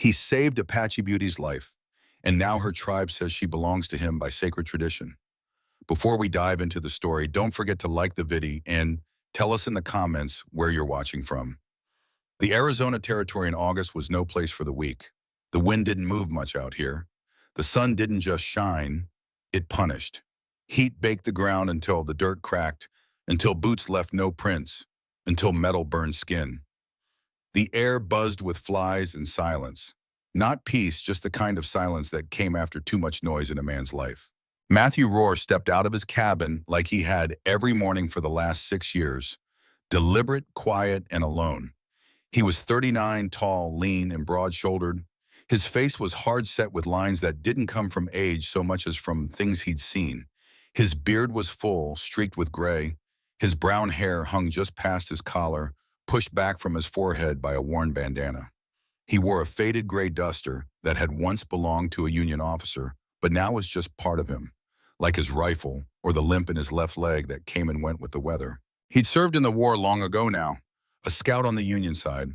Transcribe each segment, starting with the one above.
He saved Apache Beauty's life, and now her tribe says she belongs to him by sacred tradition. Before we dive into the story, don't forget to like the video and tell us in the comments where you're watching from. The Arizona territory in August was no place for the weak. The wind didn't move much out here. The sun didn't just shine, it punished. Heat baked the ground until the dirt cracked, until boots left no prints, until metal burned skin. The air buzzed with flies and silence. Not peace, just the kind of silence that came after too much noise in a man's life. Matthew Rohr stepped out of his cabin like he had every morning for the last 6 years, deliberate, quiet, and alone. He was 39, tall, lean, and broad-shouldered. His face was hard set with lines that didn't come from age so much as from things he'd seen. His beard was full, streaked with gray. His brown hair hung just past his collar, pushed back from his forehead by a worn bandana. He wore a faded gray duster that had once belonged to a Union officer, but now was just part of him, like his rifle or the limp in his left leg that came and went with the weather. He'd served in the war long ago now, a scout on the Union side.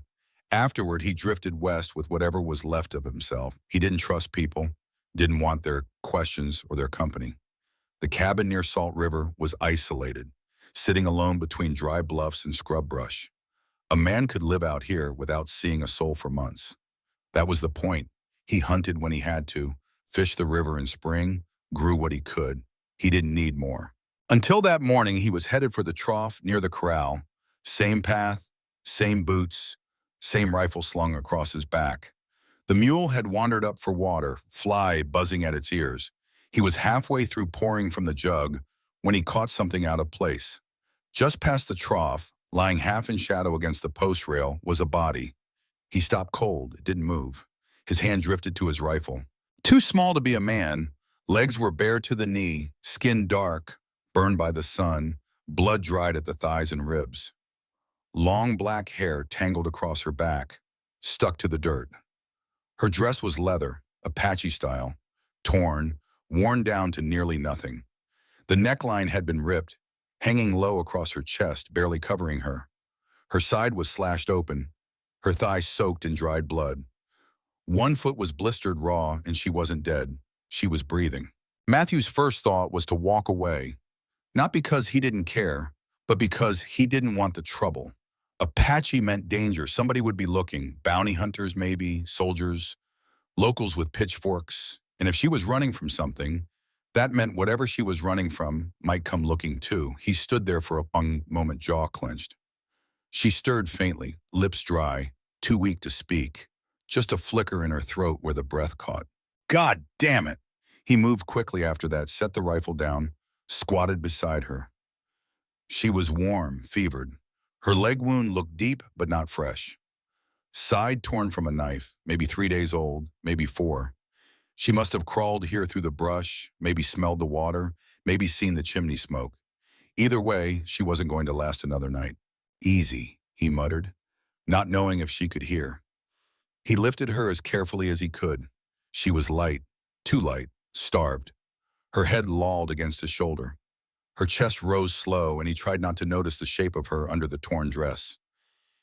Afterward, he drifted west with whatever was left of himself. He didn't trust people, didn't want their questions or their company. The cabin near Salt River was isolated, sitting alone between dry bluffs and scrub brush. A man could live out here without seeing a soul for months. That was the point. He hunted when he had to, fished the river in spring, grew what he could. He didn't need more. Until that morning, he was headed for the trough near the corral. Same path, same boots, same rifle slung across his back. The mule had wandered up for water, fly buzzing at its ears. He was halfway through pouring from the jug when he caught something out of place. Just past the trough, lying half in shadow against the post rail, was a body. He stopped cold. It didn't move. His hand drifted to his rifle. Too small to be a man, legs were bare to the knee, skin dark, burned by the sun, blood dried at the thighs and ribs. Long black hair tangled across her back, stuck to the dirt. Her dress was leather, Apache style, torn, worn down to nearly nothing. The neckline had been ripped, hanging low across her chest, barely covering her. Her side was slashed open, her thigh soaked in dried blood. One foot was blistered raw, and she wasn't dead. She was breathing. Matthew's first thought was to walk away, not because he didn't care, but because he didn't want the trouble. Apache meant danger. Somebody would be looking. Bounty hunters, maybe, soldiers, locals with pitchforks. And if she was running from something, that meant whatever she was running from might come looking too. He stood there for a moment, jaw clenched. She stirred faintly, lips dry, too weak to speak, just a flicker in her throat where the breath caught. God damn it! He moved quickly after that, set the rifle down, squatted beside her. She was warm, fevered. Her leg wound looked deep but not fresh. Side torn from a knife, maybe 3 days old, maybe 4. She must have crawled here through the brush, maybe smelled the water, maybe seen the chimney smoke. Either way, she wasn't going to last another night. Easy, he muttered, not knowing if she could hear. He lifted her as carefully as he could. She was light, too light, starved. Her head lolled against his shoulder. Her chest rose slow, and he tried not to notice the shape of her under the torn dress.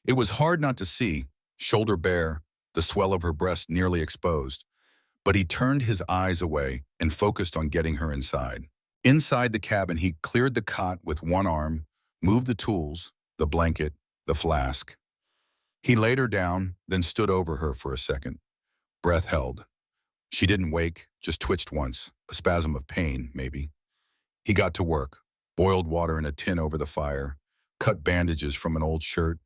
It was hard not to see, shoulder bare, the swell of her breast nearly exposed. But he turned his eyes away and focused on getting her inside. Inside the cabin, he cleared the cot with one arm, moved the tools, the blanket, the flask. He laid her down, then stood over her for a second. Breath held. She didn't wake, just twitched once, a spasm of pain, maybe. He got to work, boiled water in a tin over the fire, cut bandages from an old shirt,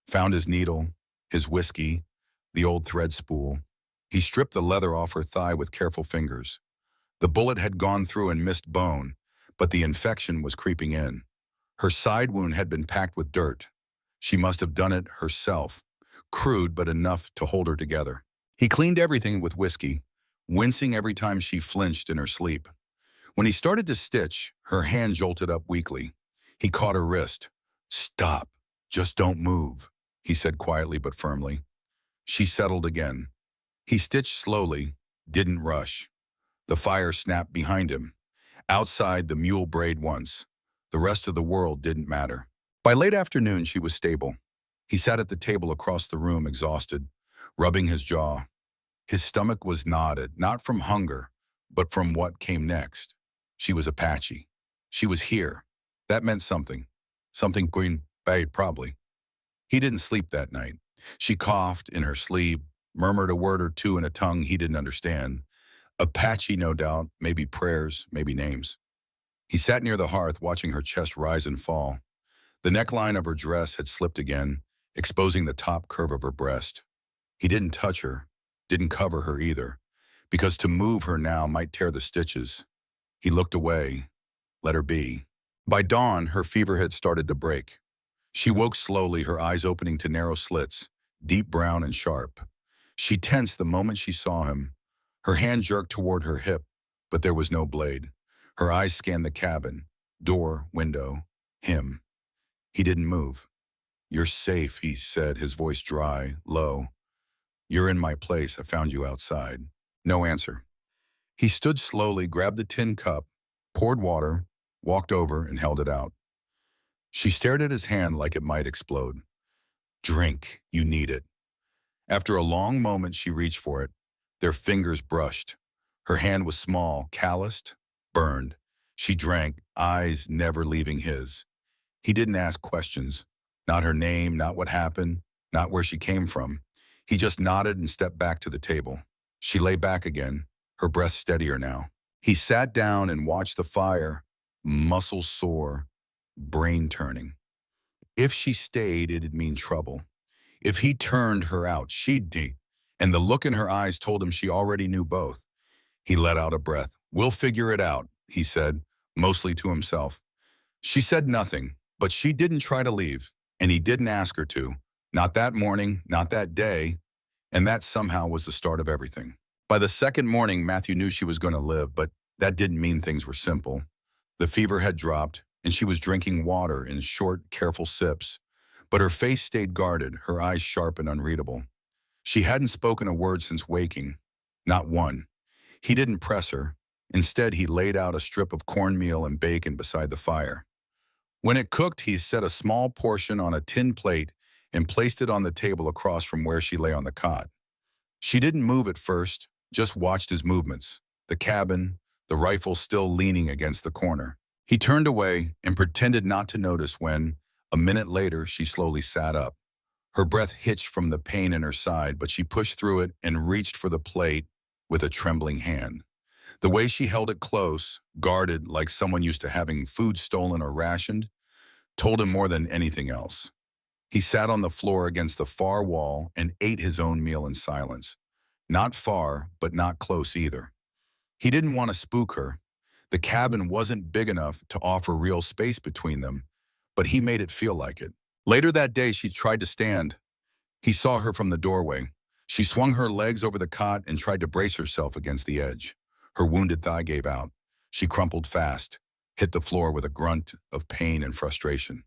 found his needle, his whiskey, the old thread spool. He stripped the leather off her thigh with careful fingers. The bullet had gone through and missed bone, but the infection was creeping in. Her side wound had been packed with dirt. She must have done it herself, crude but enough to hold her together. He cleaned everything with whiskey, wincing every time she flinched in her sleep. When he started to stitch, her hand jolted up weakly. He caught her wrist. "Stop. Just don't move," he said quietly but firmly. She settled again. He stitched slowly, didn't rush. The fire snapped behind him. Outside, the mule brayed once. The rest of the world didn't matter. By late afternoon, she was stable. He sat at the table across the room, exhausted, rubbing his jaw. His stomach was knotted, not from hunger, but from what came next. She was Apache. She was here. That meant something. Something Queen Bade, probably. He didn't sleep that night. She coughed in her sleep, murmured a word or two in a tongue he didn't understand. Apache, no doubt, maybe prayers, maybe names. He sat near the hearth, watching her chest rise and fall. The neckline of her dress had slipped again, exposing the top curve of her breast. He didn't touch her, didn't cover her either, because to move her now might tear the stitches. He looked away, let her be. By dawn, her fever had started to break. She woke slowly, her eyes opening to narrow slits, deep brown and sharp. She tensed the moment she saw him. Her hand jerked toward her hip, but there was no blade. Her eyes scanned the cabin, door, window, him. He didn't move. "You're safe," he said, his voice dry, low. "You're in my place. I found you outside." No answer. He stood slowly, grabbed the tin cup, poured water, walked over and held it out. She stared at his hand like it might explode. "Drink. You need it." After a long moment, she reached for it. Their fingers brushed. Her hand was small, calloused, burned. She drank, eyes never leaving his. He didn't ask questions. Not her name, not what happened, not where she came from. He just nodded and stepped back to the table. She lay back again, her breath steadier now. He sat down and watched the fire, muscles sore, brain turning. If she stayed, it'd mean trouble. If he turned her out, she'd die. And the look in her eyes told him she already knew both. He let out a breath. "We'll figure it out," he said, mostly to himself. She said nothing, but she didn't try to leave, and he didn't ask her to. Not that morning, not that day, and that somehow was the start of everything. By the second morning, Matthew knew she was going to live, but that didn't mean things were simple. The fever had dropped, and she was drinking water in short, careful sips, but her face stayed guarded, her eyes sharp and unreadable. She hadn't spoken a word since waking, not one. He didn't press her. Instead, he laid out a strip of cornmeal and bacon beside the fire. When it cooked, he set a small portion on a tin plate and placed it on the table across from where she lay on the cot. She didn't move at first, just watched his movements, the cabin, the rifle still leaning against the corner. He turned away and pretended not to notice when, a minute later, she slowly sat up. Her breath hitched from the pain in her side, but she pushed through it and reached for the plate with a trembling hand. The way she held it close, guarded like someone used to having food stolen or rationed, told him more than anything else. He sat on the floor against the far wall and ate his own meal in silence. Not far, but not close either. He didn't want to spook her. The cabin wasn't big enough to offer real space between them, but he made it feel like it. Later that day, she tried to stand. He saw her from the doorway. She swung her legs over the cot and tried to brace herself against the edge. Her wounded thigh gave out. She crumpled fast, hit the floor with a grunt of pain and frustration.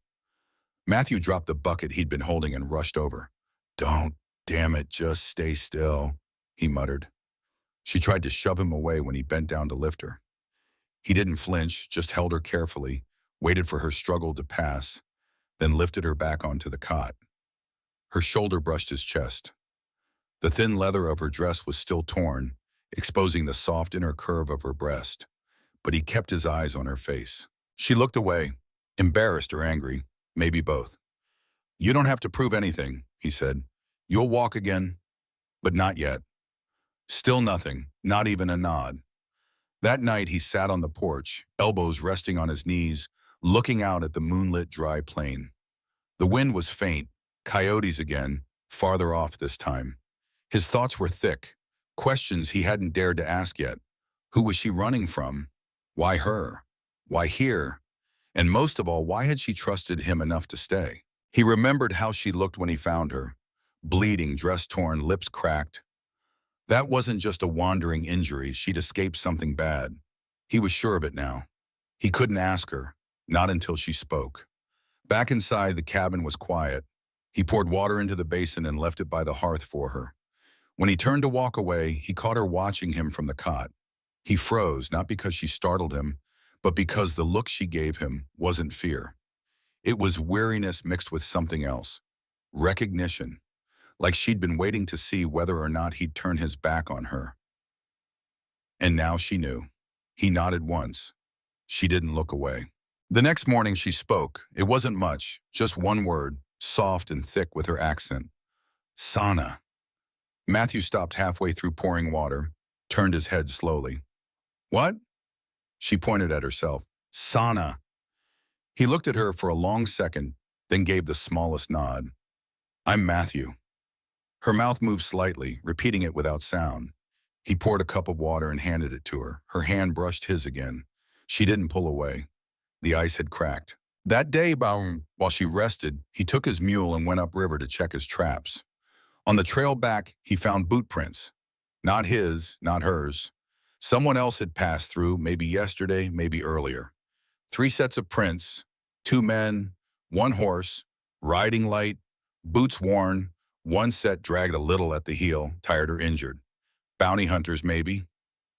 Matthew dropped the bucket he'd been holding and rushed over. "Don't, damn it, just stay still," he muttered. She tried to shove him away when he bent down to lift her. He didn't flinch, just held her carefully, waited for her struggle to pass, then lifted her back onto the cot. Her shoulder brushed his chest. The thin leather of her dress was still torn, exposing the soft inner curve of her breast, but he kept his eyes on her face. She looked away, embarrassed or angry, maybe both. "You don't have to prove anything," he said. "You'll walk again, but not yet." Still nothing, not even a nod. That night he sat on the porch, elbows resting on his knees, looking out at the moonlit dry plain. The wind was faint, coyotes again, farther off this time. His thoughts were thick, questions he hadn't dared to ask yet. Who was she running from? Why her? Why here? And most of all, why had she trusted him enough to stay? He remembered how she looked when he found her, bleeding, dress torn, lips cracked. That wasn't just a wandering injury, she'd escaped something bad. He was sure of it now. He couldn't ask her, not until she spoke. Back inside, the cabin was quiet. He poured water into the basin and left it by the hearth for her. When he turned to walk away, he caught her watching him from the cot. He froze, not because she startled him, but because the look she gave him wasn't fear. It was weariness mixed with something else. Recognition. like she'd been waiting to see whether or not he'd turn his back on her. And now she knew. He nodded once. She didn't look away. The next morning she spoke. It wasn't much, just one word, soft and thick with her accent. Sana. Matthew stopped halfway through pouring water, turned his head slowly. What? She pointed at herself. Sana. He looked at her for a long second, then gave the smallest nod. I'm Matthew. Her mouth moved slightly, repeating it without sound. He poured a cup of water and handed it to her. Her hand brushed his again. She didn't pull away. The ice had cracked. That day, while she rested, he took his mule and went upriver to check his traps. On the trail back, he found boot prints. Not his, not hers. Someone else had passed through, maybe yesterday, maybe earlier. 3 sets of prints, 2 men, 1 horse, riding light, boots worn, 1 set dragged a little at the heel, tired or injured. Bounty hunters, maybe.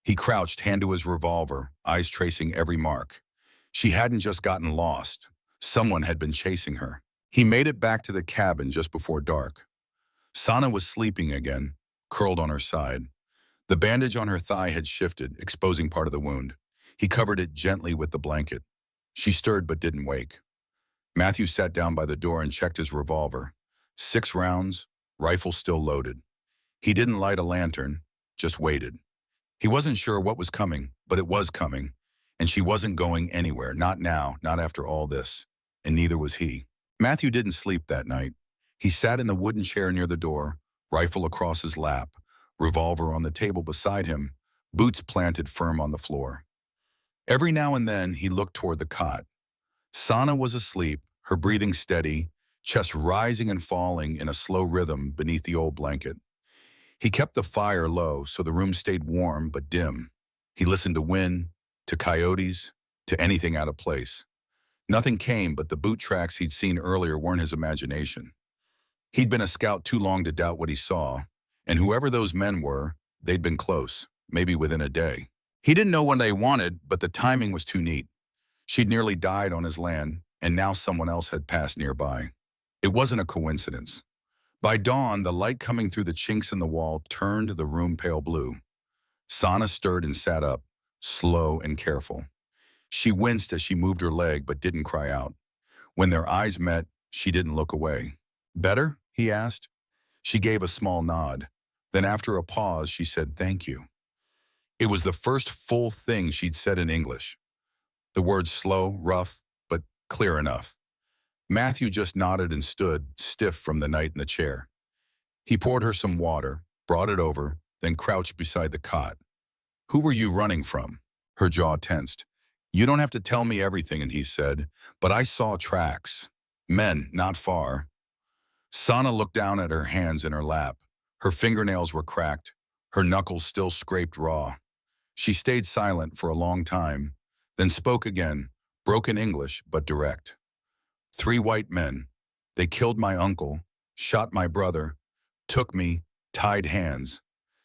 He crouched, hand to his revolver, eyes tracing every mark. She hadn't just gotten lost. Someone had been chasing her. He made it back to the cabin just before dark. Sana was sleeping again, curled on her side. The bandage on her thigh had shifted, exposing part of the wound. He covered it gently with the blanket. She stirred but didn't wake. Matthew sat down by the door and checked his revolver. 6 rounds, rifle still loaded. He didn't light a lantern, just waited. He wasn't sure what was coming, but it was coming. And she wasn't going anywhere, not now, not after all this. And neither was he. Matthew didn't sleep that night. He sat in the wooden chair near the door, rifle across his lap, revolver on the table beside him, boots planted firm on the floor. Every now and then, he looked toward the cot. Sana was asleep, her breathing steady, chest rising and falling in a slow rhythm beneath the old blanket. He kept the fire low so the room stayed warm but dim. He listened to wind, to coyotes, to anything out of place. Nothing came, but the boot tracks he'd seen earlier weren't his imagination. He'd been a scout too long to doubt what he saw, and whoever those men were, they'd been close, maybe within a day. He didn't know what they wanted, but the timing was too neat. She'd nearly died on his land, and now someone else had passed nearby. It wasn't a coincidence. By dawn, the light coming through the chinks in the wall turned the room pale blue. Sana stirred and sat up, slow and careful. She winced as she moved her leg but didn't cry out. When their eyes met, she didn't look away. Better? He asked. She gave a small nod. Then after a pause, she said, thank you. It was the first full thing she'd said in English. The words slow, rough, but clear enough. Matthew just nodded and stood, stiff from the night in the chair. He poured her some water, brought it over, then crouched beside the cot. Who were you running from? Her jaw tensed. You don't have to tell me everything, and he said, but I saw tracks. Men, not far. Sana looked down at her hands in her lap. Her fingernails were cracked, her knuckles still scraped raw. She stayed silent for a long time, then spoke again, broken English but direct. 3 white men. They killed my uncle, shot my brother, took me, tied hands.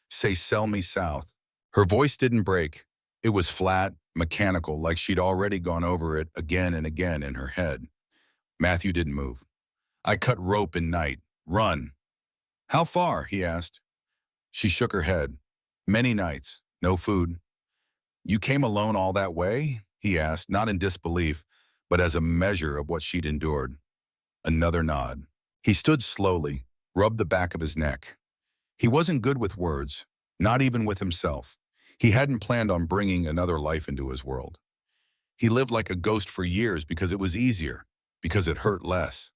Say sell me south. Her voice didn't break. It was flat, mechanical, like she'd already gone over it again and again in her head. Matthew didn't move. I cut rope in night. Run. How far? He asked. She shook her head. Many nights. No food. You came alone all that way? He asked, not in disbelief, but as a measure of what she'd endured. Another nod. He stood slowly, rubbed the back of his neck. He wasn't good with words, not even with himself. He hadn't planned on bringing another life into his world. He lived like a ghost for years because it was easier, because it hurt less.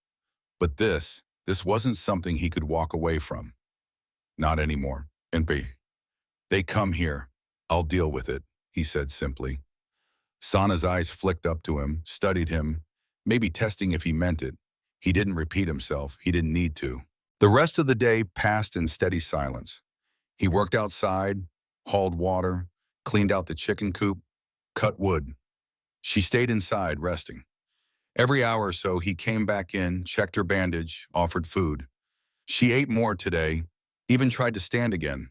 But this wasn't something he could walk away from. Not anymore. They come here. I'll deal with it, he said simply. Sana's eyes flicked up to him, studied him, maybe testing if he meant it. He didn't repeat himself. He didn't need to. The rest of the day passed in steady silence. He worked outside, hauled water, cleaned out the chicken coop, cut wood. She stayed inside, resting. Every hour or so, he came back in, checked her bandage, offered food. She ate more today, even tried to stand again.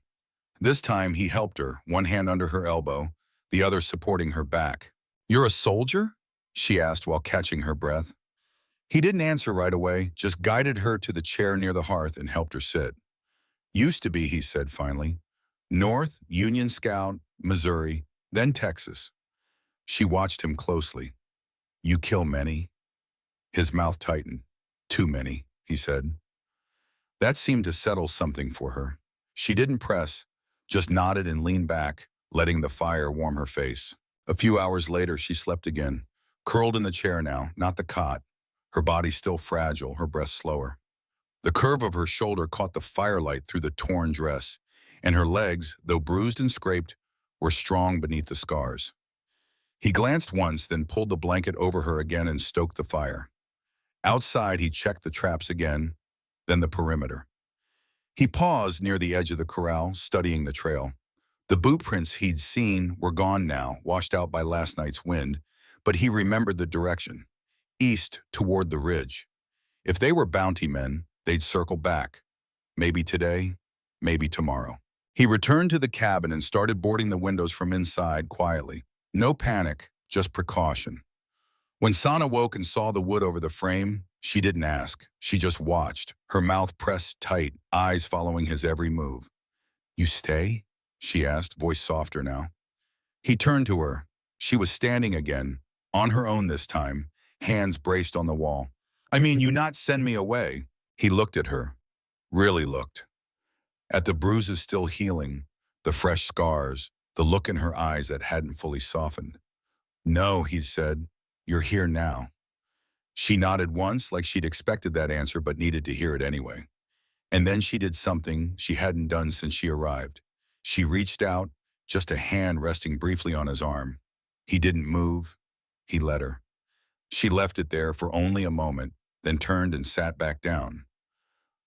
This time, he helped her, one hand under her elbow, the other supporting her back. You're a soldier? She asked while catching her breath. He didn't answer right away, just guided her to the chair near the hearth and helped her sit. Used to be, he said finally. North, Union Scout, Missouri, then Texas. She watched him closely. You kill many? His mouth tightened. Too many, he said. That seemed to settle something for her. She didn't press, just nodded and leaned back, letting the fire warm her face. A few hours later, she slept again, curled in the chair now, not the cot. Her body still fragile, her breath slower. The curve of her shoulder caught the firelight through the torn dress, and her legs, though bruised and scraped, were strong beneath the scars. He glanced once, then pulled the blanket over her again and stoked the fire. Outside, he checked the traps again, then the perimeter. He paused near the edge of the corral, studying the trail. The boot prints he'd seen were gone now, washed out by last night's wind, but he remembered the direction, east toward the ridge. If they were bounty men, they'd circle back. Maybe today, maybe tomorrow. He returned to the cabin and started boarding the windows from inside quietly. No panic, just precaution. When Sana woke and saw the wood over the frame, she didn't ask. She just watched, her mouth pressed tight, eyes following his every move. You stay? She asked, voice softer now. He turned to her. She was standing again, on her own this time, hands braced on the wall. I mean, you not send me away. He looked at her, really looked. At the bruises still healing, the fresh scars, the look in her eyes that hadn't fully softened. No, he said, you're here now. She nodded once like she'd expected that answer but needed to hear it anyway. And then she did something she hadn't done since she arrived. She reached out, just a hand resting briefly on his arm. He didn't move. He let her. She left it there for only a moment, then turned and sat back down.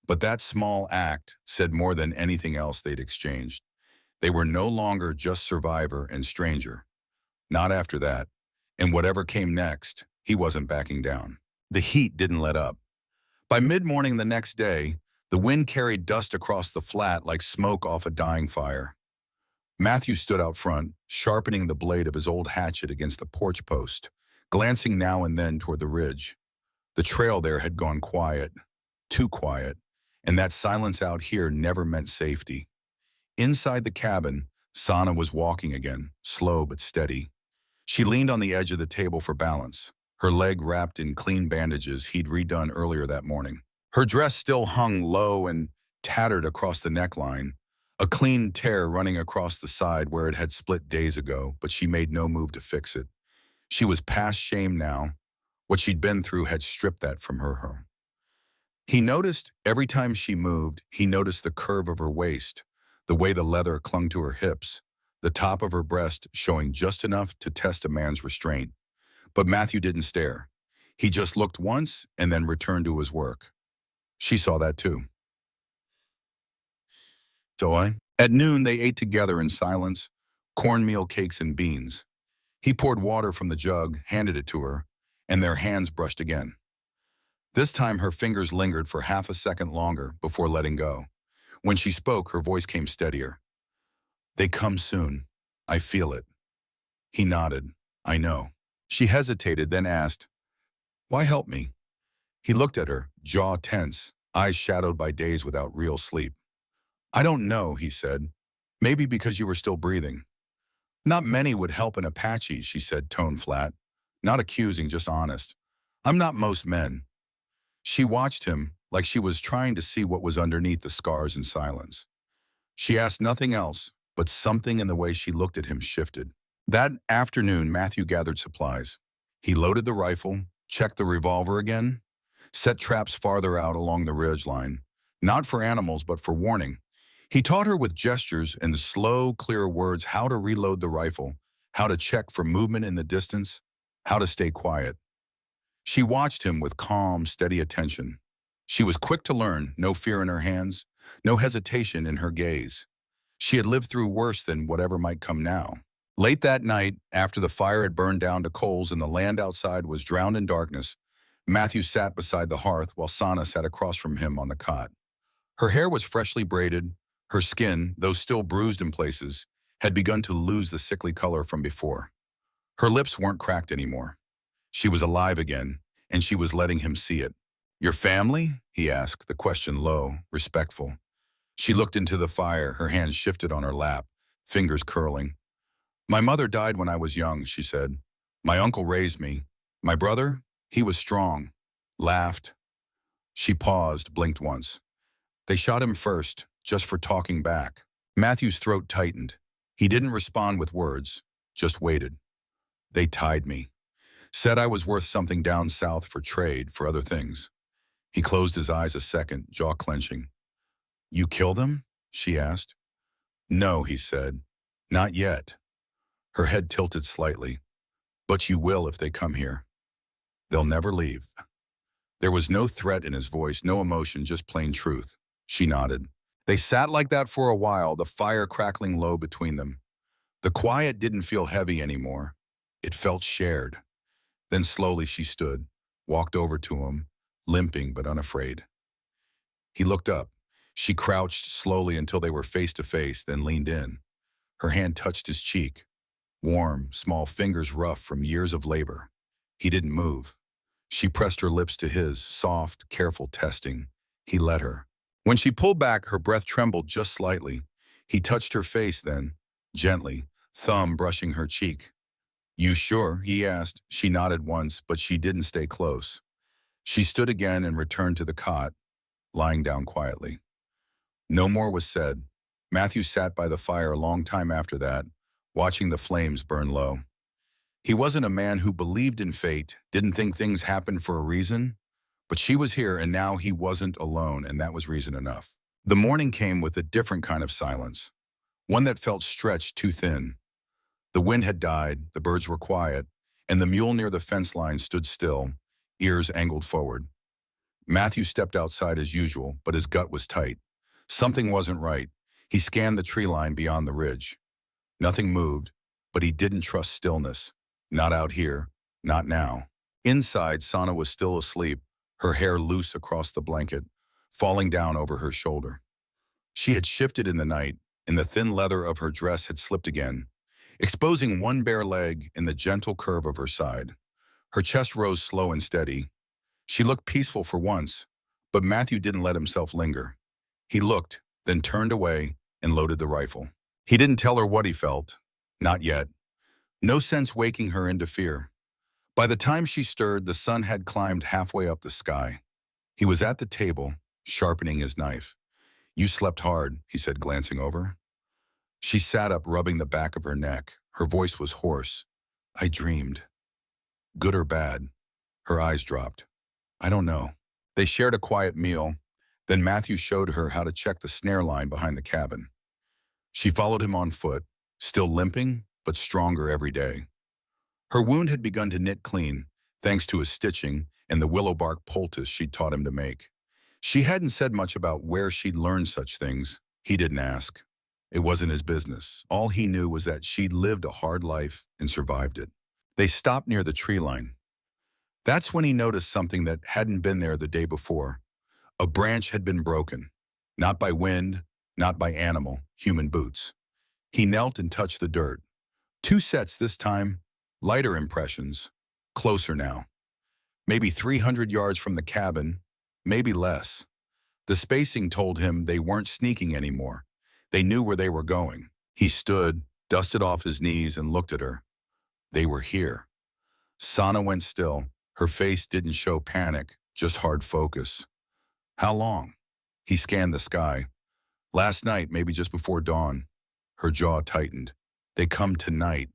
But that small act said more than anything else they'd exchanged. They were no longer just survivor and stranger. Not after that. And whatever came next, he wasn't backing down. The heat didn't let up. By mid-morning the next day, the wind carried dust across the flat like smoke off a dying fire. Matthew stood out front, sharpening the blade of his old hatchet against the porch post, glancing now and then toward the ridge. The trail there had gone quiet, too quiet, and that silence out here never meant safety. Inside the cabin, Sana was walking again, slow but steady. She leaned on the edge of the table for balance, her leg wrapped in clean bandages he'd redone earlier that morning. Her dress still hung low and tattered across the neckline, a clean tear running across the side where it had split days ago, but she made no move to fix it. She was past shame now. What she'd been through had stripped that from her. He noticed every time she moved, he noticed the curve of her waist, the way the leather clung to her hips, the top of her breast showing just enough to test a man's restraint. But Matthew didn't stare. He just looked once and then returned to his work. She saw that too. At noon, they ate together in silence, cornmeal cakes and beans. He poured water from the jug, handed it to her, and their hands brushed again. This time her fingers lingered for half a second longer before letting go. When she spoke, her voice came steadier. They come soon. I feel it. He nodded. I know. She hesitated, then asked, why help me? He looked at her, jaw tense, eyes shadowed by days without real sleep. I don't know, he said. Maybe because you were still breathing. Not many would help an Apache, she said, tone flat. Not accusing, just honest. I'm not most men. She watched him like she was trying to see what was underneath the scars in silence. She asked nothing else, but something in the way she looked at him shifted. That afternoon, Matthew gathered supplies. He loaded the rifle, checked the revolver again, set traps farther out along the ridgeline, not for animals but for warning. He taught her with gestures and slow, clear words how to reload the rifle, how to check for movement in the distance, how to stay quiet. She watched him with calm, steady attention. She was quick to learn, no fear in her hands, no hesitation in her gaze. She had lived through worse than whatever might come now. Late that night, after the fire had burned down to coals and the land outside was drowned in darkness, Matthew sat beside the hearth while Sana sat across from him on the cot. Her hair was freshly braided. Her skin, though still bruised in places, had begun to lose the sickly color from before. Her lips weren't cracked anymore. She was alive again, and she was letting him see it. Your family? He asked, the question low, respectful. She looked into the fire, her hands shifted on her lap, fingers curling. My mother died when I was young, she said. My uncle raised me. My brother, he was strong. Laughed. She paused, blinked once. They shot him first, just for talking back. Matthew's throat tightened. He didn't respond with words, just waited. They tied me. Said I was worth something down south for trade, for other things. He closed his eyes a second, jaw clenching. You kill them? She asked. No, he said. Not yet. Her head tilted slightly. But you will if they come here. They'll never leave. There was no threat in his voice, no emotion, just plain truth. She nodded. They sat like that for a while, the fire crackling low between them. The quiet didn't feel heavy anymore. It felt shared. Then slowly she stood, walked over to him, limping but unafraid. He looked up. She crouched slowly until they were face to face, then leaned in. Her hand touched his cheek. Warm, small fingers rough from years of labor. He didn't move. She pressed her lips to his, soft, careful testing. He let her. When she pulled back, her breath trembled just slightly. He touched her face then, gently, thumb brushing her cheek. You sure? He asked. She nodded once, but she didn't stay close. She stood again and returned to the cot, lying down quietly. No more was said. Matthew sat by the fire a long time after that, watching the flames burn low. He wasn't a man who believed in fate, didn't think things happened for a reason, but she was here and now he wasn't alone, and that was reason enough. The morning came with a different kind of silence, one that felt stretched too thin. The wind had died, the birds were quiet, and the mule near the fence line stood still, ears angled forward. Matthew stepped outside as usual, but his gut was tight. Something wasn't right. He scanned the tree line beyond the ridge. Nothing moved, but he didn't trust stillness. Not out here, not now. Inside, Sana was still asleep, her hair loose across the blanket, falling down over her shoulder. She had shifted in the night, and the thin leather of her dress had slipped again, exposing one bare leg in the gentle curve of her side. Her chest rose slow and steady. She looked peaceful for once, but Matthew didn't let himself linger. He looked, then turned away and loaded the rifle. He didn't tell her what he felt. Not yet. No sense waking her into fear. By the time she stirred, the sun had climbed halfway up the sky. He was at the table, sharpening his knife. You slept hard, he said, glancing over. She sat up, rubbing the back of her neck. Her voice was hoarse. I dreamed. Good or bad? Her eyes dropped. I don't know. They shared a quiet meal. Then Matthew showed her how to check the snare line behind the cabin. She followed him on foot, still limping, but stronger every day. Her wound had begun to knit clean, thanks to his stitching and the willow bark poultice she'd taught him to make. She hadn't said much about where she'd learned such things. He didn't ask. It wasn't his business. All he knew was that she'd lived a hard life and survived it. They stopped near the tree line. That's when he noticed something that hadn't been there the day before. A branch had been broken, not by wind, not by animal, human boots. He knelt and touched the dirt. 2 sets this time, lighter impressions, closer now. Maybe 300 yards from the cabin, maybe less. The spacing told him they weren't sneaking anymore. They knew where they were going. He stood, dusted off his knees, and looked at her. They were here. Sana went still. Her face didn't show panic, just hard focus. How long? He scanned the sky. Last night, maybe just before dawn. Her jaw tightened. They come tonight.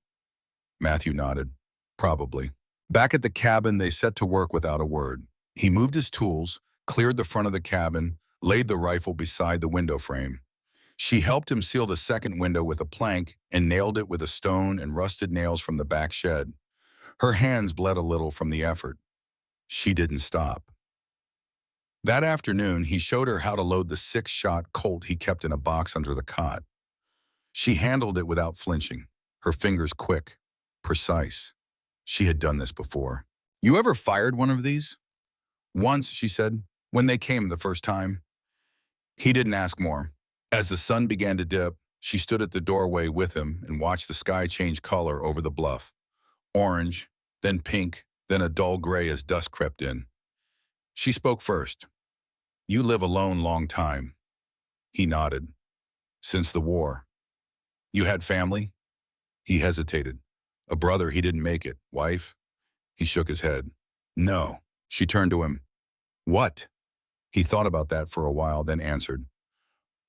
Matthew nodded. Probably. Back at the cabin, they set to work without a word. He moved his tools, cleared the front of the cabin, laid the rifle beside the window frame. She helped him seal the second window with a plank and nailed it with a stone and rusted nails from the back shed. Her hands bled a little from the effort. She didn't stop. That afternoon, he showed her how to load the 6-shot Colt he kept in a box under the cot. She handled it without flinching, her fingers quick, precise. She had done this before. You ever fired one of these? Once, she said, when they came the first time. He didn't ask more. As the sun began to dip, she stood at the doorway with him and watched the sky change color over the bluff. Orange, then pink, then a dull gray as dusk crept in. She spoke first. You live alone long time. He nodded. Since the war. You had family? He hesitated. A brother, he didn't make it. Wife? He shook his head. No. She turned to him. What? He thought about that for a while, then answered.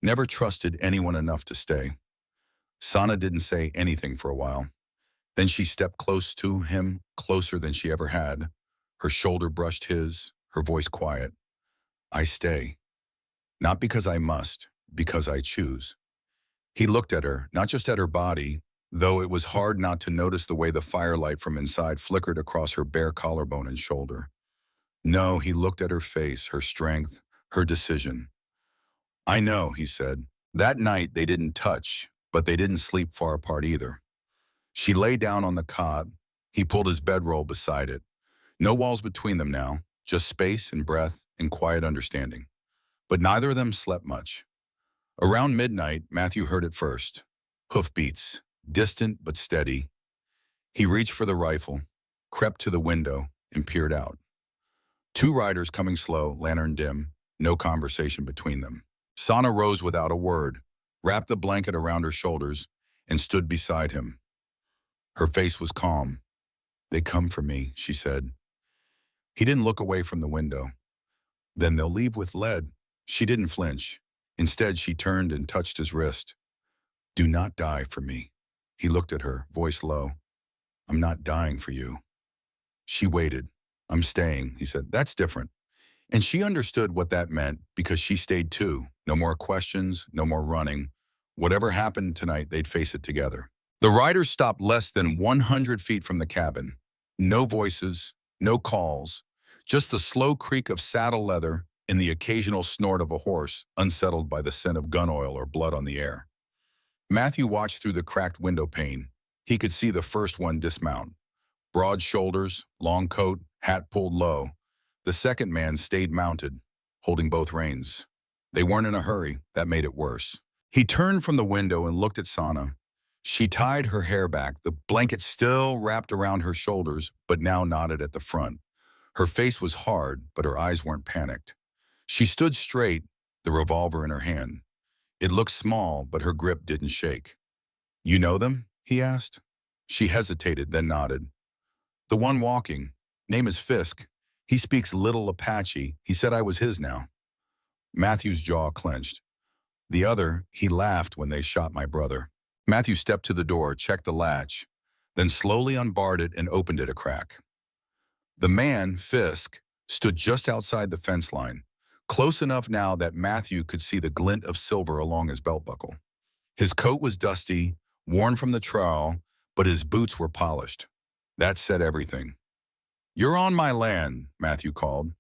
Never trusted anyone enough to stay. Sana didn't say anything for a while. Then she stepped close to him, closer than she ever had. Her shoulder brushed his, her voice quiet. I stay. Not because I must, because I choose. He looked at her, not just at her body, though it was hard not to notice the way the firelight from inside flickered across her bare collarbone and shoulder. No, he looked at her face, her strength, her decision. I know, he said. That night they didn't touch, but they didn't sleep far apart either. She lay down on the cot. He pulled his bedroll beside it. No walls between them now, just space and breath and quiet understanding. But neither of them slept much. Around midnight, Matthew heard it first. Hoofbeats, distant but steady. He reached for the rifle, crept to the window, and peered out. Two riders coming slow, lantern dim, no conversation between them. Sana rose without a word, wrapped the blanket around her shoulders, and stood beside him. Her face was calm. They come for me, she said. He didn't look away from the window. Then they'll leave with lead. She didn't flinch. Instead, she turned and touched his wrist. Do not die for me. He looked at her, voice low. I'm not dying for you. She waited. I'm staying, he said. That's different. And she understood what that meant because she stayed too. No more questions, no more running. Whatever happened tonight, they'd face it together. The riders stopped less than 100 feet from the cabin. No voices, no calls, just the slow creak of saddle leather and the occasional snort of a horse unsettled by the scent of gun oil or blood on the air. Matthew watched through the cracked window pane. He could see the first one dismount. Broad shoulders, long coat, hat pulled low. The second man stayed mounted, holding both reins. They weren't in a hurry. That made it worse. He turned from the window and looked at Sana. She tied her hair back, the blanket still wrapped around her shoulders, but now knotted at the front. Her face was hard, but her eyes weren't panicked. She stood straight, the revolver in her hand. It looked small, but her grip didn't shake. You know them? He asked. She hesitated, then nodded. The one walking. Name is Fisk. He speaks little Apache. He said I was his now. Matthew's jaw clenched. The other, he laughed when they shot my brother. Matthew stepped to the door, checked the latch, then slowly unbarred it and opened it a crack. The man, Fisk, stood just outside the fence line, close enough now that Matthew could see the glint of silver along his belt buckle. His coat was dusty, worn from the trail, but his boots were polished. That said everything. You're on my land, Matthew called.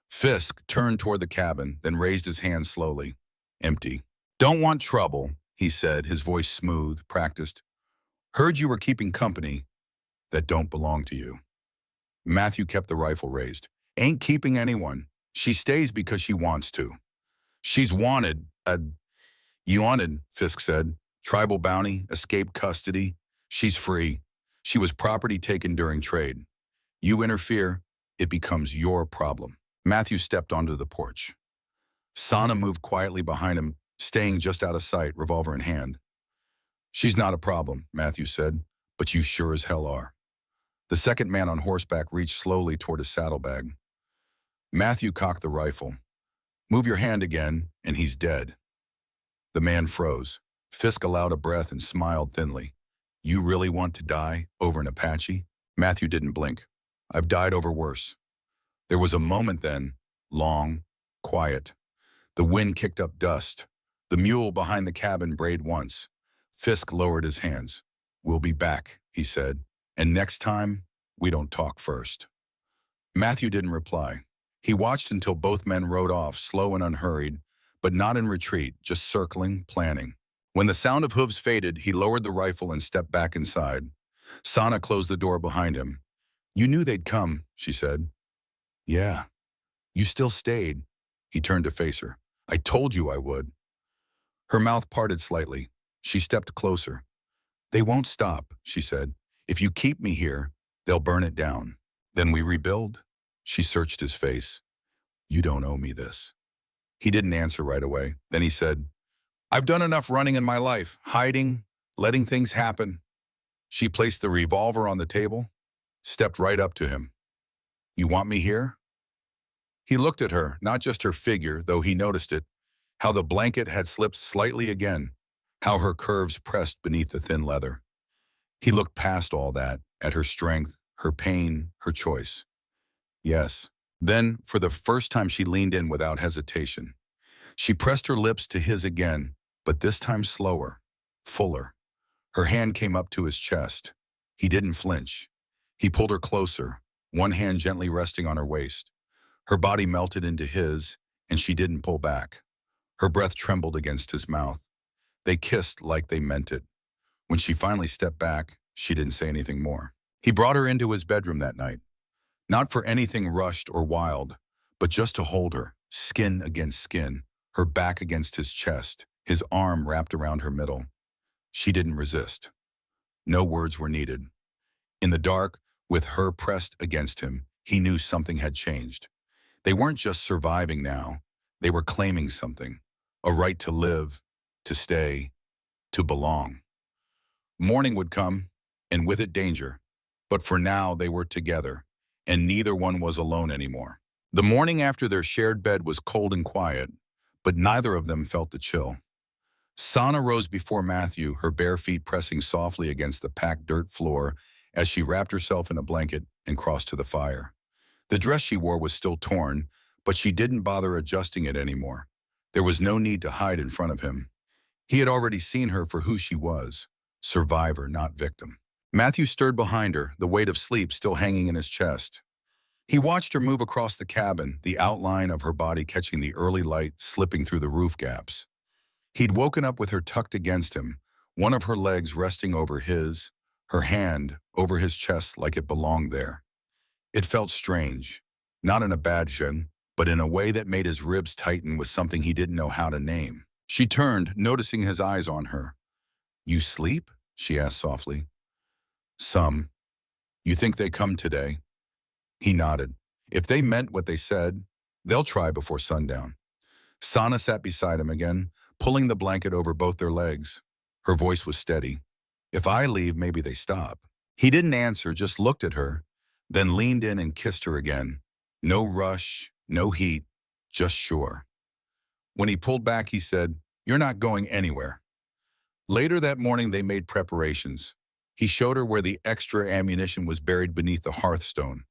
Fisk turned toward the cabin, then raised his hand slowly. Empty. Don't want trouble, he said, his voice smooth, practiced. Heard you were keeping company that don't belong to you. Matthew kept the rifle raised. Ain't keeping anyone. She stays because she wants to. She's wanted. You wanted, Fisk said. Tribal bounty, escaped custody. She's free. She was property taken during trade. You interfere, it becomes your problem. Matthew stepped onto the porch. Sana moved quietly behind him, staying just out of sight, revolver in hand. She's not a problem, Matthew said, but you sure as hell are. The second man on horseback reached slowly toward his saddlebag. Matthew cocked the rifle. Move your hand again, and he's dead. The man froze. Fisk allowed a breath and smiled thinly. You really want to die over an Apache? Matthew didn't blink. I've died over worse. There was a moment then, long, quiet. The wind kicked up dust. The mule behind the cabin brayed once. Fisk lowered his hands. We'll be back, he said. And next time, we don't talk first. Matthew didn't reply. He watched until both men rode off, slow and unhurried, but not in retreat, just circling, planning. When the sound of hooves faded, he lowered the rifle and stepped back inside. Sana closed the door behind him. You knew they'd come, she said. Yeah. You still stayed. He turned to face her. I told you I would. Her mouth parted slightly. She stepped closer. They won't stop, she said. If you keep me here, they'll burn it down. Then we rebuild? She searched his face. You don't owe me this. He didn't answer right away. Then he said, I've done enough running in my life, hiding, letting things happen. She placed the revolver on the table, stepped right up to him. You want me here? He looked at her, not just her figure, though he noticed it, how the blanket had slipped slightly again, how her curves pressed beneath the thin leather. He looked past all that, at her strength, her pain, her choice. Yes. Then, for the first time, she leaned in without hesitation. She pressed her lips to his again, but this time slower, fuller. Her hand came up to his chest. He didn't flinch. He pulled her closer, one hand gently resting on her waist. Her body melted into his, and she didn't pull back. Her breath trembled against his mouth. They kissed like they meant it. When she finally stepped back, she didn't say anything more. He brought her into his bedroom that night. Not for anything rushed or wild, but just to hold her, skin against skin, her back against his chest, his arm wrapped around her middle. She didn't resist. No words were needed. In the dark, with her pressed against him, he knew something had changed. They weren't just surviving now. They were claiming something, a right to live, to stay, to belong. Morning would come, and with it danger. But for now, they were together, and neither one was alone anymore. The morning after their shared bed was cold and quiet, but neither of them felt the chill. Sana rose before Matthew, her bare feet pressing softly against the packed dirt floor as she wrapped herself in a blanket and crossed to the fire. The dress she wore was still torn, but she didn't bother adjusting it anymore. There was no need to hide in front of him. He had already seen her for who she was, survivor, not victim. Matthew stirred behind her, the weight of sleep still hanging in his chest. He watched her move across the cabin, the outline of her body catching the early light slipping through the roof gaps. He'd woken up with her tucked against him, one of her legs resting over his, her hand over his chest like it belonged there. It felt strange, not in a bad way, but in a way that made his ribs tighten with something he didn't know how to name. She turned, noticing his eyes on her. You sleep? She asked softly. Some. You think they come today? He nodded. If they meant what they said, they'll try before sundown. Sana sat beside him again, pulling the blanket over both their legs. Her voice was steady. If I leave, maybe they stop. He didn't answer, just looked at her, then leaned in and kissed her again. No rush, no heat, just sure. When he pulled back, he said, You're not going anywhere. Later that morning, they made preparations. He showed her where the extra ammunition was buried beneath the hearthstone.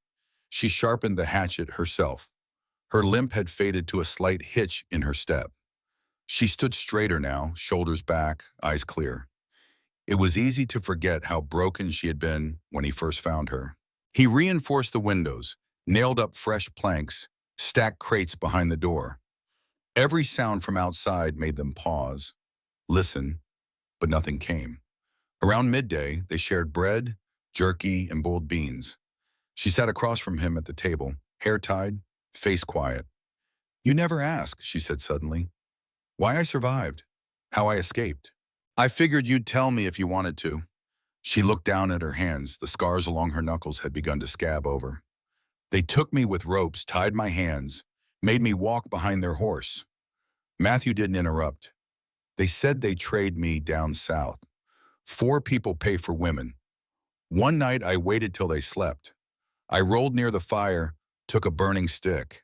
She sharpened the hatchet herself. Her limp had faded to a slight hitch in her step. She stood straighter now, shoulders back, eyes clear. It was easy to forget how broken she had been when he first found her. He reinforced the windows, nailed up fresh planks, stacked crates behind the door. Every sound from outside made them pause, listen, but nothing came. Around midday, they shared bread, jerky, and boiled beans. She sat across from him at the table, hair tied, face quiet. You never ask, she said suddenly. Why I survived, how I escaped. I figured you'd tell me if you wanted to. She looked down at her hands. The scars along her knuckles had begun to scab over. They took me with ropes, tied my hands, made me walk behind their horse. Matthew didn't interrupt. They said they'd trade me down south. 4 people pay for women. One night I waited till they slept. I rolled near the fire, took a burning stick.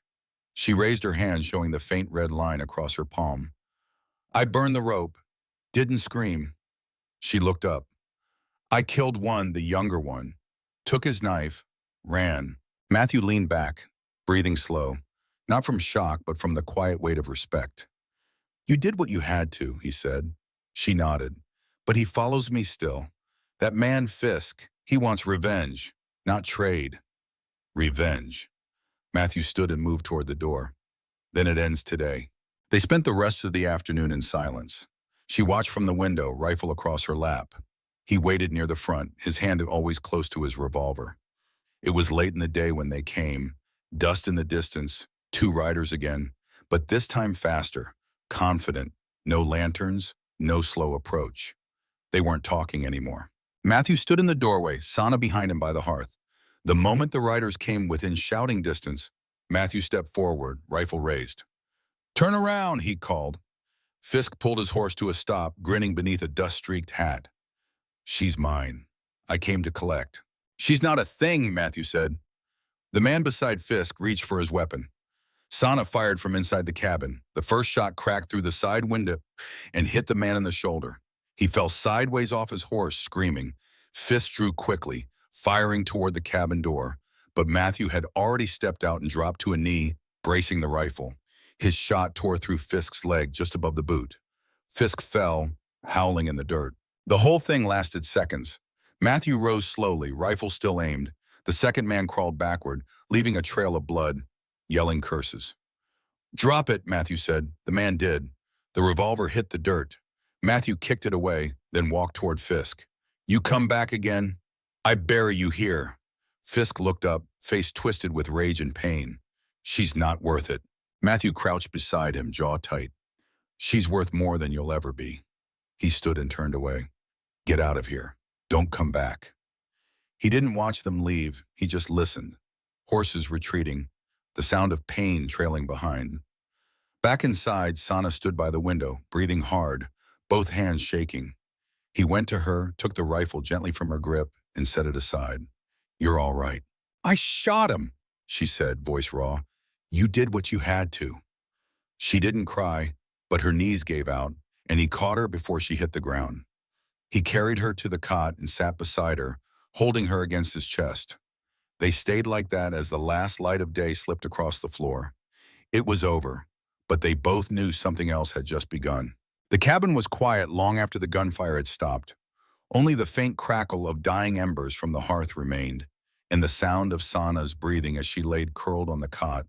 She raised her hand, showing the faint red line across her palm. I burned the rope, didn't scream. She looked up. I killed one, the younger one, took his knife, ran. Matthew leaned back, breathing slow, not from shock, but from the quiet weight of respect. You did what you had to, he said. She nodded. But he follows me still. That man Fisk, he wants revenge, not trade. Revenge. Matthew stood and moved toward the door. Then it ends today. They spent the rest of the afternoon in silence. She watched from the window, rifle across her lap. He waited near the front, his hand always close to his revolver. It was late in the day when they came. Dust in the distance, 2 riders again, but this time faster, confident, no lanterns, no slow approach. They weren't talking anymore. Matthew stood in the doorway, Sana behind him by the hearth. The moment the riders came within shouting distance, Matthew stepped forward, rifle raised. Turn around, he called. Fisk pulled his horse to a stop, grinning beneath a dust-streaked hat. She's mine. I came to collect. She's not a thing, Matthew said. The man beside Fisk reached for his weapon. Sana fired from inside the cabin. The first shot cracked through the side window and hit the man in the shoulder. He fell sideways off his horse, screaming. Fisk drew quickly, firing toward the cabin door, but Matthew had already stepped out and dropped to a knee, bracing the rifle. His shot tore through Fisk's leg just above the boot. Fisk fell, howling in the dirt. The whole thing lasted seconds. Matthew rose slowly, rifle still aimed. The second man crawled backward, leaving a trail of blood, yelling curses. "Drop it," Matthew said. The man did. The revolver hit the dirt. Matthew kicked it away, then walked toward Fisk. "You come back again? I bury you here." Fisk looked up, face twisted with rage and pain. "She's not worth it." Matthew crouched beside him, jaw tight. "She's worth more than you'll ever be." He stood and turned away. "Get out of here. Don't come back." He didn't watch them leave, he just listened. Horses retreating, the sound of pain trailing behind. Back inside, Sana stood by the window, breathing hard, both hands shaking. He went to her, took the rifle gently from her grip, and set it aside. "You're all right." "I shot him," she said, voice raw. "You did what you had to." She didn't cry, but her knees gave out, and he caught her before she hit the ground. He carried her to the cot and sat beside her, holding her against his chest. They stayed like that as the last light of day slipped across the floor. It was over, but they both knew something else had just begun. The cabin was quiet long after the gunfire had stopped. Only the faint crackle of dying embers from the hearth remained, and the sound of Sana's breathing as she laid curled on the cot,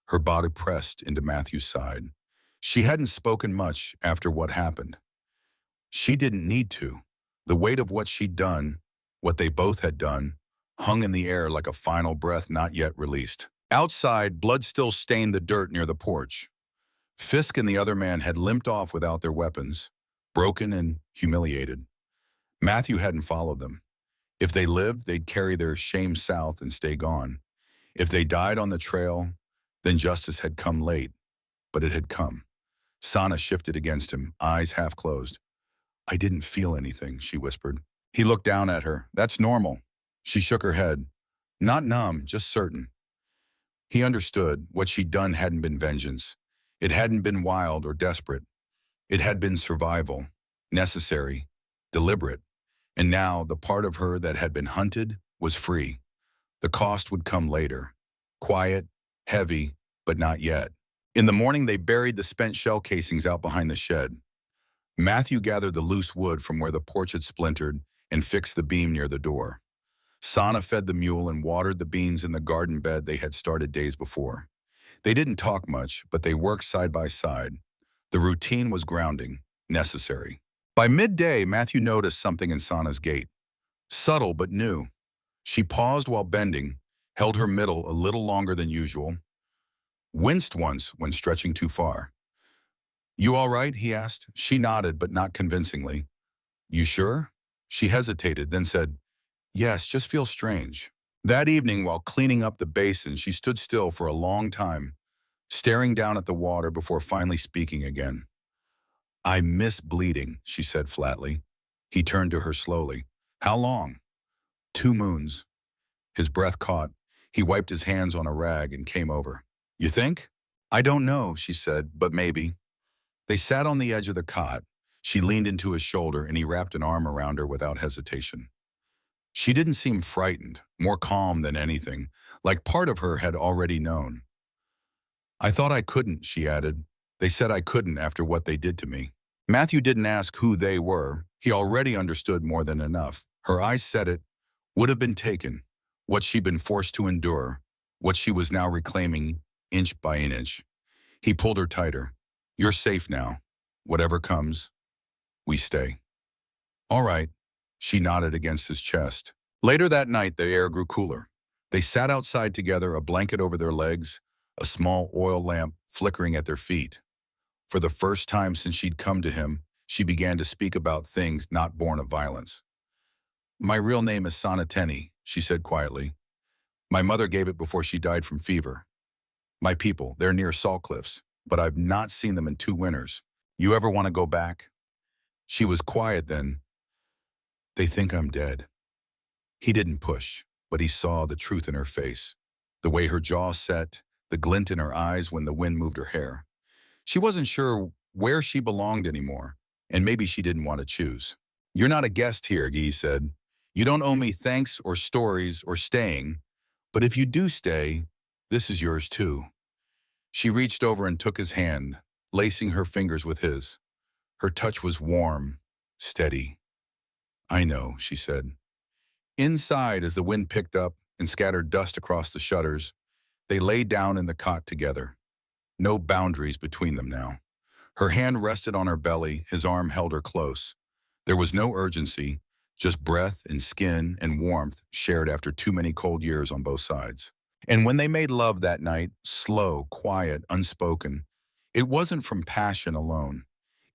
her body pressed into Matthew's side. She hadn't spoken much after what happened. She didn't need to. The weight of what she'd done, what they both had done, hung in the air like a final breath not yet released. Outside, blood still stained the dirt near the porch. Fisk and the other man had limped off without their weapons, broken and humiliated. Matthew hadn't followed them. If they lived, they'd carry their shame south and stay gone. If they died on the trail, then justice had come late, but it had come. Sana shifted against him, eyes half closed. "I didn't feel anything," she whispered. He looked down at her. "That's normal." She shook her head. "Not numb, just certain." He understood what she'd done hadn't been vengeance. It hadn't been wild or desperate. It had been survival, necessary, deliberate. And now the part of her that had been hunted was free. The cost would come later. Quiet, heavy, but not yet. In the morning, they buried the spent shell casings out behind the shed. Matthew gathered the loose wood from where the porch had splintered and fixed the beam near the door. Sana fed the mule and watered the beans in the garden bed they had started days before. They didn't talk much, but they worked side by side. The routine was grounding, necessary. By midday, Matthew noticed something in Sana's gait. Subtle but new. She paused while bending, held her middle a little longer than usual, winced once when stretching too far. "You all right?" he asked. She nodded, but not convincingly. "You sure?" She hesitated, then said, "Yes, just feels strange." That evening, while cleaning up the basin, she stood still for a long time, staring down at the water before finally speaking again. "I miss bleeding," she said flatly. He turned to her slowly. "How long?" "2 moons." His breath caught. He wiped his hands on a rag and came over. "You think?" "I don't know," she said, "but maybe." They sat on the edge of the cot. She leaned into his shoulder and he wrapped an arm around her without hesitation. She didn't seem frightened, more calm than anything, like part of her had already known. "I thought I couldn't," she added. "They said I couldn't after what they did to me." Matthew didn't ask who they were. He already understood more than enough. Her eyes said it, would have been taken, what she'd been forced to endure, what she was now reclaiming inch by inch. He pulled her tighter. "You're safe now. Whatever comes, we stay." "All right," she nodded against his chest. Later that night, the air grew cooler. They sat outside together, a blanket over their legs, a small oil lamp flickering at their feet. For the first time since she'd come to him, she began to speak about things not born of violence. "My real name is Sana Teni," she said quietly. "My mother gave it before she died from fever. My people, they're near Salt Cliffs, but I've not seen them in 2 winters. You ever want to go back? She was quiet then. They think I'm dead. He didn't push, but he saw the truth in her face. The way her jaw set, the glint in her eyes when the wind moved her hair. She wasn't sure where she belonged anymore, and maybe she didn't want to choose. You're not a guest here, Guy said. You don't owe me thanks or stories or staying, but if you do stay, this is yours too. She reached over and took his hand, lacing her fingers with his. Her touch was warm, steady. I know, she said. Inside, as the wind picked up and scattered dust across the shutters, they lay down in the cot together. No boundaries between them now. Her hand rested on her belly, his arm held her close. There was no urgency, just breath and skin and warmth shared after too many cold years on both sides. And when they made love that night, slow, quiet, unspoken, it wasn't from passion alone.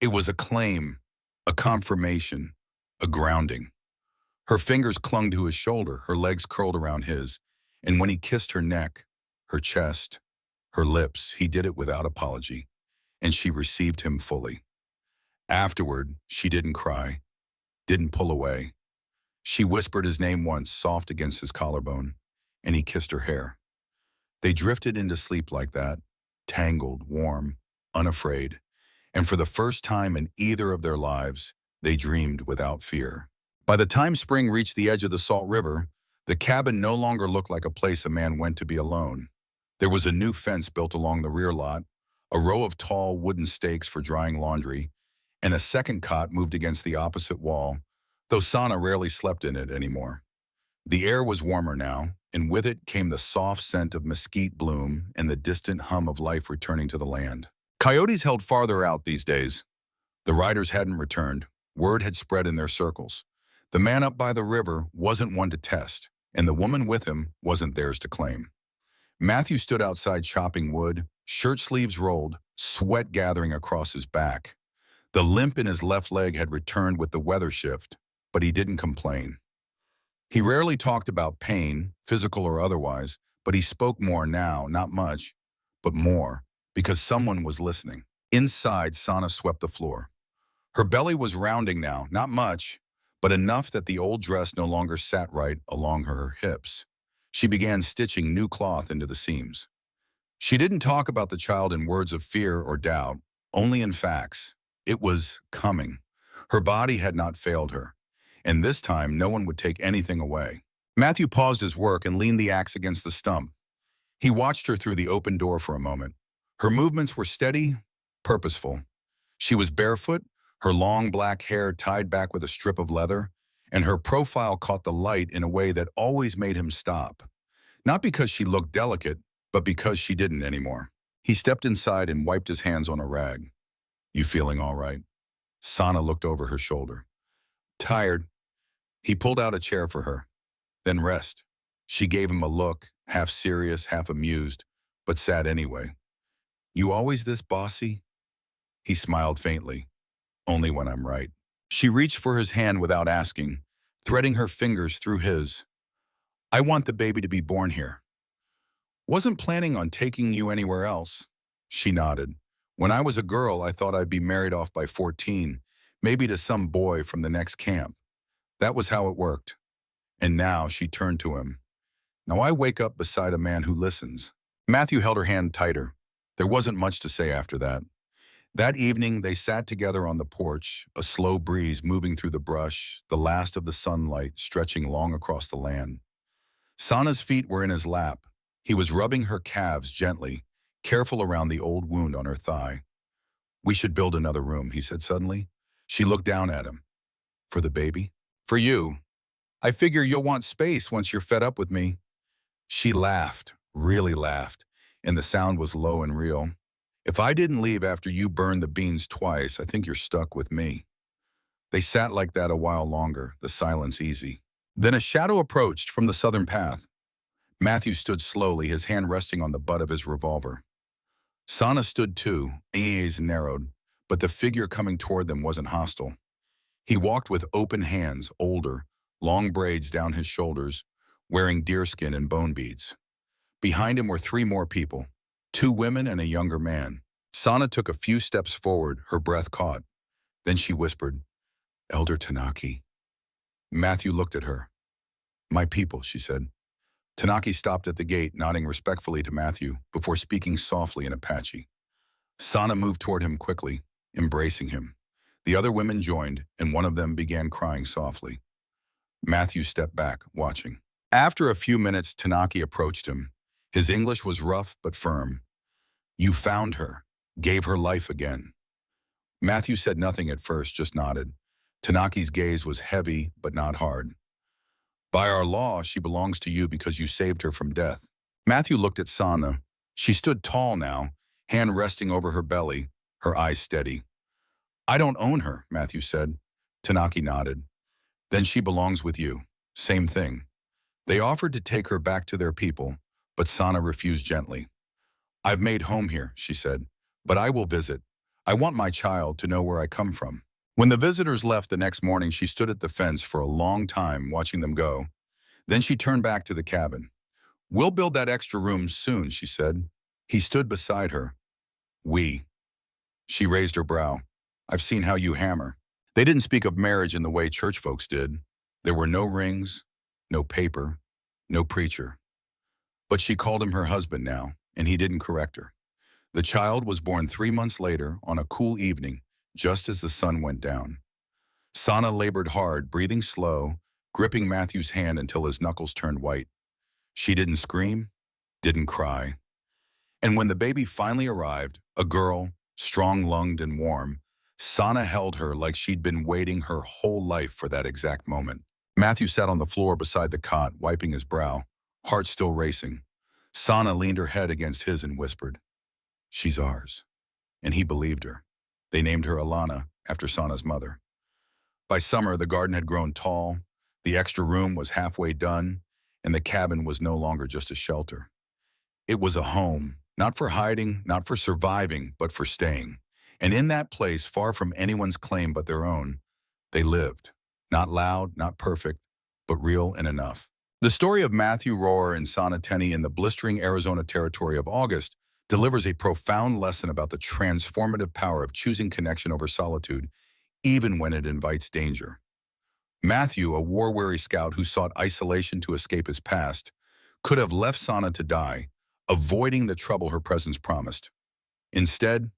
It was a claim, a confirmation, a grounding. Her fingers clung to his shoulder, her legs curled around his, and when he kissed her neck, her chest, her lips, he did it without apology, and she received him fully. Afterward, she didn't cry, didn't pull away. She whispered his name once, soft against his collarbone, and he kissed her hair. They drifted into sleep like that, tangled, warm, unafraid, and for the first time in either of their lives, they dreamed without fear. By the time spring reached the edge of the Salt River, the cabin no longer looked like a place a man went to be alone. There was a new fence built along the rear lot, a row of tall wooden stakes for drying laundry, and a second cot moved against the opposite wall, though Sana rarely slept in it anymore. The air was warmer now, and with it came the soft scent of mesquite bloom and the distant hum of life returning to the land. Coyotes held farther out these days. The riders hadn't returned. Word had spread in their circles. The man up by the river wasn't one to test, and the woman with him wasn't theirs to claim. Matthew stood outside chopping wood, shirt sleeves rolled, sweat gathering across his back. The limp in his left leg had returned with the weather shift, but he didn't complain. He rarely talked about pain, physical or otherwise, but he spoke more now, not much, but more, because someone was listening. Inside, Sana swept the floor. Her belly was rounding now, not much, but enough that the old dress no longer sat right along her hips. She began stitching new cloth into the seams. She didn't talk about the child in words of fear or doubt, only in facts. It was coming. Her body had not failed her, and this time no one would take anything away. Matthew paused his work and leaned the axe against the stump. He watched her through the open door for a moment. Her movements were steady, purposeful. She was barefoot, her long black hair tied back with a strip of leather, and her profile caught the light in a way that always made him stop. Not because she looked delicate, but because she didn't anymore. He stepped inside and wiped his hands on a rag. You feeling all right? Sana looked over her shoulder. Tired. He pulled out a chair for her. Then rest. She gave him a look, half serious, half amused, but sat anyway. You always this bossy? He smiled faintly. Only when I'm right. She reached for his hand without asking, threading her fingers through his. I want the baby to be born here. Wasn't planning on taking you anywhere else. She nodded. When I was a girl, I thought I'd be married off by 14, maybe to some boy from the next camp. That was how it worked. And now she turned to him. Now I wake up beside a man who listens. Matthew held her hand tighter. There wasn't much to say after that. That evening, they sat together on the porch, a slow breeze moving through the brush, the last of the sunlight stretching long across the land. Sana's feet were in his lap. He was rubbing her calves gently, careful around the old wound on her thigh. We should build another room, he said suddenly. She looked down at him. For the baby? For you. I figure you'll want space once you're fed up with me. She laughed, really laughed, and the sound was low and real. If I didn't leave after you burned the beans twice, I think you're stuck with me. They sat like that a while longer, the silence easy. Then a shadow approached from the southern path. Matthew stood slowly, his hand resting on the butt of his revolver. Sana stood too, eyes narrowed, but the figure coming toward them wasn't hostile. He walked with open hands, older, long braids down his shoulders, wearing deerskin and bone beads. Behind him were 3 more people, 2 women and a younger man. Sana took a few steps forward, her breath caught. Then she whispered, "Elder Tanaki." Matthew looked at her. "My people," she said. Tanaki stopped at the gate, nodding respectfully to Matthew before speaking softly in Apache. Sana moved toward him quickly, embracing him. The other women joined, and one of them began crying softly. Matthew stepped back, watching. After a few minutes, Tanaki approached him. His English was rough but firm. "You found her, gave her life again." Matthew said nothing at first, just nodded. Tanaki's gaze was heavy but not hard. "By our law, she belongs to you because you saved her from death." Matthew looked at Sana. She stood tall now, hand resting over her belly, her eyes steady. "I don't own her," Matthew said. Tanaki nodded. "Then she belongs with you. Same thing." They offered to take her back to their people, but Sana refused gently. "I've made home here," she said, "but I will visit. I want my child to know where I come from." When the visitors left the next morning, she stood at the fence for a long time, watching them go. Then she turned back to the cabin. "We'll build that extra room soon," she said. He stood beside her. "We." She raised her brow. "I've seen how you hammer." They didn't speak of marriage in the way church folks did. There were no rings, no paper, no preacher. But she called him her husband now, and he didn't correct her. The child was born 3 months later on a cool evening, just as the sun went down. Sana labored hard, breathing slow, gripping Matthew's hand until his knuckles turned white. She didn't scream, didn't cry. And when the baby finally arrived, a girl, strong-lunged and warm, Sana held her like she'd been waiting her whole life for that exact moment. Matthew sat on the floor beside the cot, wiping his brow, heart still racing. Sana leaned her head against his and whispered, "She's ours." And he believed her. They named her Alana, after Sana's mother. By summer, the garden had grown tall, the extra room was halfway done, and the cabin was no longer just a shelter. It was a home, not for hiding, not for surviving, but for staying. And in that place, far from anyone's claim but their own, they lived. Not loud, not perfect, but real and enough. The story of Matthew Rohr and Sana Tenney in the blistering Arizona territory of August delivers a profound lesson about the transformative power of choosing connection over solitude, even when it invites danger. Matthew, a war-weary scout who sought isolation to escape his past, could have left Sana to die, avoiding the trouble her presence promised. Instead,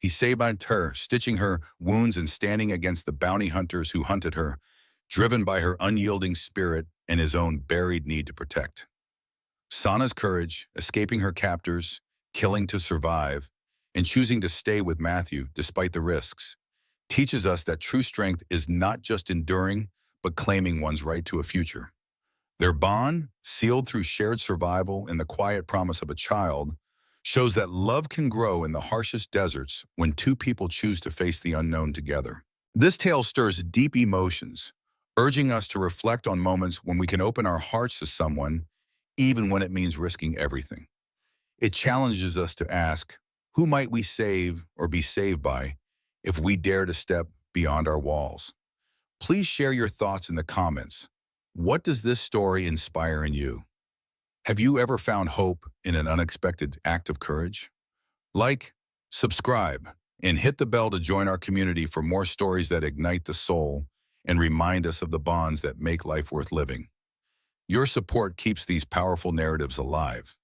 he saved her, stitching her wounds and standing against the bounty hunters who hunted her, driven by her unyielding spirit and his own buried need to protect. Sana's courage, escaping her captors, killing to survive, and choosing to stay with Matthew despite the risks, teaches us that true strength is not just enduring, but claiming one's right to a future. Their bond, sealed through shared survival and the quiet promise of a child, shows that love can grow in the harshest deserts when two people choose to face the unknown together. This tale stirs deep emotions, urging us to reflect on moments when we can open our hearts to someone, even when it means risking everything. It challenges us to ask, who might we save or be saved by if we dare to step beyond our walls? Please share your thoughts in the comments. What does this story inspire in you? Have you ever found hope in an unexpected act of courage? Like, subscribe, and hit the bell to join our community for more stories that ignite the soul and remind us of the bonds that make life worth living. Your support keeps these powerful narratives alive.